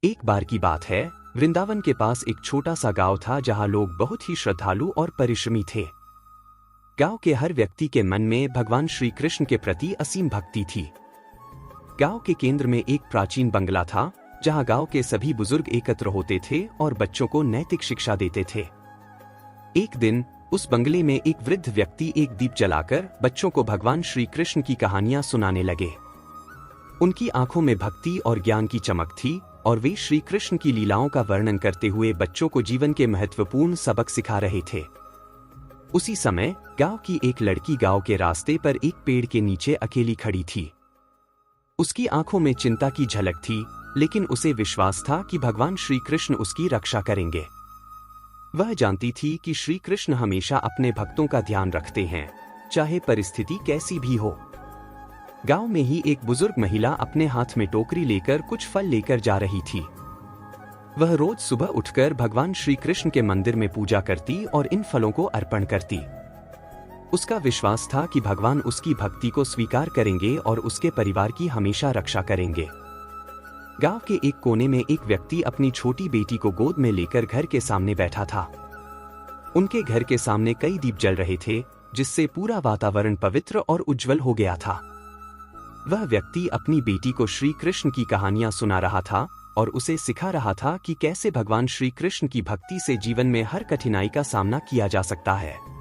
एक बार की बात है, वृंदावन के पास एक छोटा सा गांव था जहां लोग बहुत ही श्रद्धालु और परिश्रमी थे। गांव के हर व्यक्ति के मन में भगवान श्री कृष्ण के प्रति असीम भक्ति थी। गांव के केंद्र में एक प्राचीन बंगला था जहां गांव के सभी बुजुर्ग एकत्र होते थे और बच्चों को नैतिक शिक्षा देते थे। एक दिन उस बंगले में एक वृद्ध व्यक्ति एक दीप जलाकर बच्चों को भगवान श्री कृष्ण की कहानियां सुनाने लगे। उनकी आंखों में भक्ति और ज्ञान की चमक थी और वे श्री कृष्ण की लीलाओं का वर्णन करते हुए बच्चों को जीवन के महत्वपूर्ण सबक सिखा रहे थे। उसी समय गांव की एक लड़की गांव के रास्ते पर एक पेड़ के नीचे अकेली खड़ी थी। उसकी आंखों में चिंता की झलक थी, लेकिन उसे विश्वास था कि भगवान श्री कृष्ण उसकी रक्षा करेंगे। वह जानती थी कि श्री कृष्ण हमेशा अपने भक्तों का ध्यान रखते हैं, चाहे परिस्थिति कैसी भी हो। गांव में ही एक बुजुर्ग महिला अपने हाथ में टोकरी लेकर कुछ फल लेकर जा रही थी। वह रोज सुबह उठकर भगवान श्री कृष्ण के मंदिर में पूजा करती और इन फलों को अर्पण करती। उसका विश्वास था कि भगवान उसकी भक्ति को स्वीकार करेंगे और उसके परिवार की हमेशा रक्षा करेंगे। गांव के एक कोने में एक व्यक्ति अपनी छोटी बेटी को गोद में लेकर घर के सामने बैठा था। उनके घर के सामने कई दीप जल रहे थे, जिससे पूरा वातावरण पवित्र और उज्जवल हो गया था। वह व्यक्ति अपनी बेटी को श्री कृष्ण की कहानियां सुना रहा था और उसे सिखा रहा था कि कैसे भगवान श्री कृष्ण की भक्ति से जीवन में हर कठिनाई का सामना किया जा सकता है।